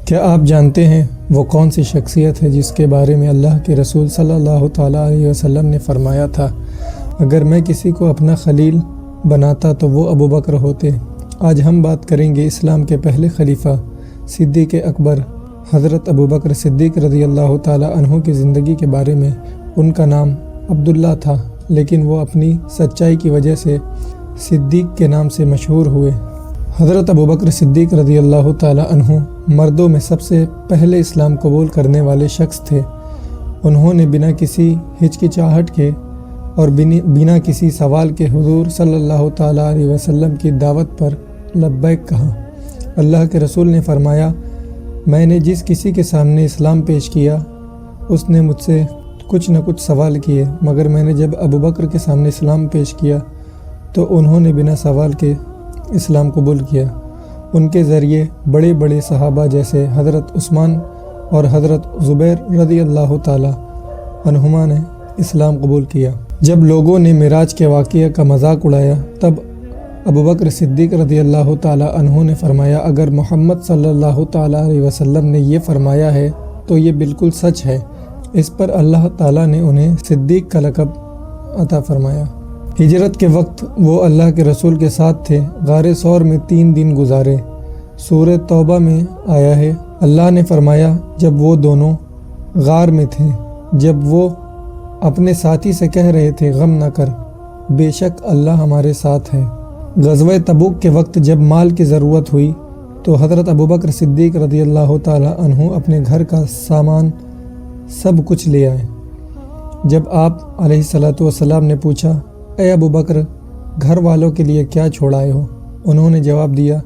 کیا آپ جانتے ہیں وہ کون سی شخصیت ہے جس کے بارے میں اللہ کے رسول صلی اللہ تعالیٰ علیہ وسلم نے فرمایا تھا، اگر میں کسی کو اپنا خلیل بناتا تو وہ ابو بکر ہوتے۔ آج ہم بات کریں گے اسلام کے پہلے خلیفہ صدیق اکبر حضرت ابو بکر صدیق رضی اللہ تعالیٰ عنہ کی زندگی کے بارے میں۔ ان کا نام عبداللہ تھا، لیکن وہ اپنی سچائی کی وجہ سے صدیق کے نام سے مشہور ہوئے۔ حضرت ابو بکر صدیق رضی اللہ تعالیٰ عنہ مردوں میں سب سے پہلے اسلام قبول کرنے والے شخص تھے۔ انہوں نے بنا کسی ہچکچاہٹ کے اور بنا کسی سوال کے حضور صلی اللہ تعالیٰ علیہ وسلم کی دعوت پر لبیک کہا۔ اللہ کے رسول نے فرمایا، میں نے جس کسی کے سامنے اسلام پیش کیا اس نے مجھ سے کچھ نہ کچھ سوال کیے، مگر میں نے جب ابو بکر کے سامنے اسلام پیش کیا تو انہوں نے بنا سوال کے اسلام قبول کیا۔ ان کے ذریعے بڑے بڑے صحابہ جیسے حضرت عثمان اور حضرت زبیر رضی اللہ تعالیٰ عنہما نے اسلام قبول کیا۔ جب لوگوں نے معراج کے واقعہ کا مذاق اڑایا تب ابو بکر صدیق رضی اللہ تعالیٰ عنہ نے فرمایا، اگر محمد صلی اللہ تعالیٰ علیہ وسلم نے یہ فرمایا ہے تو یہ بالکل سچ ہے۔ اس پر اللہ تعالیٰ نے انہیں صدیق کا لقب عطا فرمایا۔ ہجرت کے وقت وہ اللہ کے رسول کے ساتھ تھے۔ غار ثور میں 3 دن گزارے۔ سورہ توبہ میں آیا ہے، اللہ نے فرمایا جب وہ دونوں غار میں تھے، جب وہ اپنے ساتھی سے کہہ رہے تھے غم نہ کر، بے شک اللہ ہمارے ساتھ ہے۔ غزوہ تبوک کے وقت جب مال کی ضرورت ہوئی تو حضرت ابوبکر صدیق رضی اللہ تعالیٰ عنہ اپنے گھر کا سامان سب کچھ لے آئے۔ جب آپ علیہ الصلوۃ والسلام نے پوچھا، اے ابو بکر، گھر والوں کے لیے کیا چھوڑائے ہو؟ انہوں نے جواب دیا،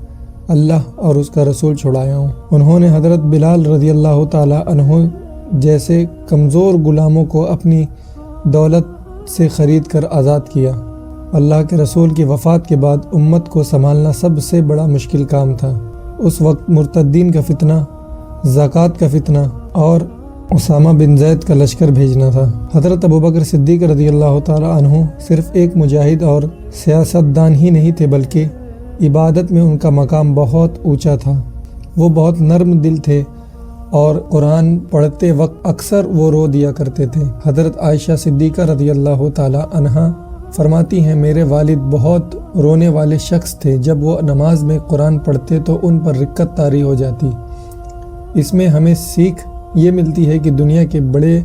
اللہ اور اس کا رسول چھوڑایا ہوں۔ انہوں نے حضرت بلال رضی اللہ تعالیٰ عنہ جیسے کمزور غلاموں کو اپنی دولت سے خرید کر آزاد کیا۔ اللہ کے رسول کی وفات کے بعد امت کو سنبھالنا سب سے بڑا مشکل کام تھا۔ اس وقت مرتدین کا فتنہ، زکوٰۃ کا فتنہ اور اسامہ بن زید کا لشکر بھیجنا تھا۔ حضرت ابوبکر صدیق رضی اللہ تعالیٰ عنہ صرف ایک مجاہد اور سیاست دان ہی نہیں تھے، بلکہ عبادت میں ان کا مقام بہت اونچا تھا۔ وہ بہت نرم دل تھے اور قرآن پڑھتے وقت اکثر وہ رو دیا کرتے تھے۔ حضرت عائشہ صدیقہ رضی اللہ تعالیٰ عنہا فرماتی ہیں، میرے والد بہت رونے والے شخص تھے۔ جب وہ نماز میں قرآن پڑھتے تو ان پر رقت طاری ہو جاتی۔ اس میں ہمیں سیکھ یہ ملتی ہے کہ دنیا کے بڑے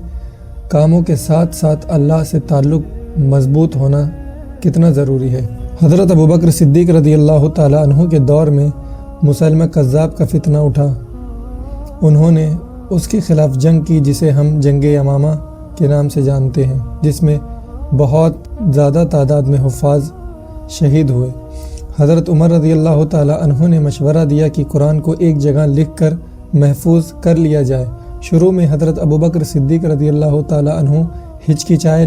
کاموں کے ساتھ ساتھ اللہ سے تعلق مضبوط ہونا کتنا ضروری ہے۔ حضرت ابوبکر صدیق رضی اللہ تعالیٰ عنہ کے دور میں مسلمہ کذاب کا فتنہ اٹھا۔ انہوں نے اس کے خلاف جنگ کی جسے ہم جنگ یمامہ کے نام سے جانتے ہیں، جس میں بہت زیادہ تعداد میں حفاظ شہید ہوئے۔ حضرت عمر رضی اللہ تعالیٰ عنہ نے مشورہ دیا کہ قرآن کو ایک جگہ لکھ کر محفوظ کر لیا جائے۔ شروع میں حضرت ابوبکر صدیق رضی اللہ تعالیٰ عنہ ہچکچائے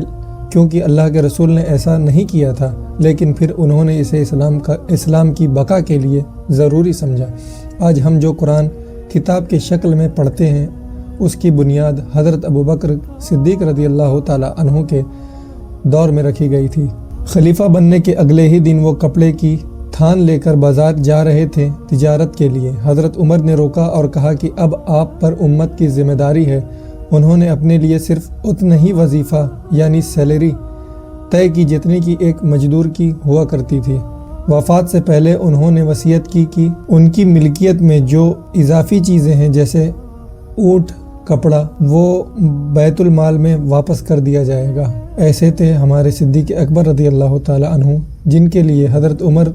کیونکہ اللہ کے رسول نے ایسا نہیں کیا تھا، لیکن پھر انہوں نے اسے اسلام کی بقا کے لیے ضروری سمجھا۔ آج ہم جو قرآن کتاب کی شکل میں پڑھتے ہیں اس کی بنیاد حضرت ابوبکر صدیق رضی اللہ تعالیٰ عنہ کے دور میں رکھی گئی تھی۔ خلیفہ بننے کے اگلے ہی دن وہ کپڑے کی تھان لے کر بازار جا رہے تھے تجارت کے لیے۔ حضرت عمر نے روکا اور کہا کہ اب آپ پر امت کی ذمہ داری ہے۔ انہوں نے اپنے لیے صرف اتنا ہی وظیفہ یعنی سیلری طے کی جتنے کی ایک مزدور کی ہوا کرتی تھی۔ وفات سے پہلے انہوں نے وصیت کی کہ ان کی ملکیت میں جو اضافی چیزیں ہیں جیسے اونٹ، کپڑا، وہ بیت المال میں واپس کر دیا جائے گا۔ ایسے تھے ہمارے صدیق اکبر رضی اللہ تعالیٰ عنہ، جن کے لیے حضرت عمر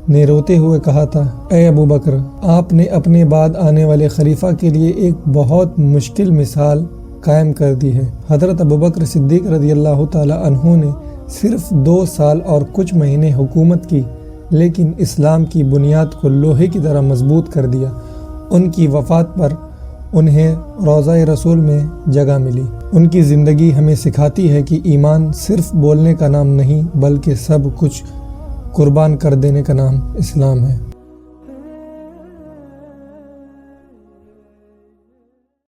نے روتے ہوئے کہا تھا، اے ابو بکر، آپ نے اپنے بعد آنے والے خلیفہ کے لیے ایک بہت مشکل مثال قائم کر دی ہے۔ حضرت ابوبکر صدیق رضی اللہ تعالیٰ عنہ نے صرف 2 سال اور کچھ مہینے حکومت کی، لیکن اسلام کی بنیاد کو لوہے کی طرح مضبوط کر دیا۔ ان کی وفات پر انہیں روضہ رسول میں جگہ ملی۔ ان کی زندگی ہمیں سکھاتی ہے کہ ایمان صرف بولنے کا نام نہیں، بلکہ سب کچھ قربان کر دینے کا نام اسلام ہے۔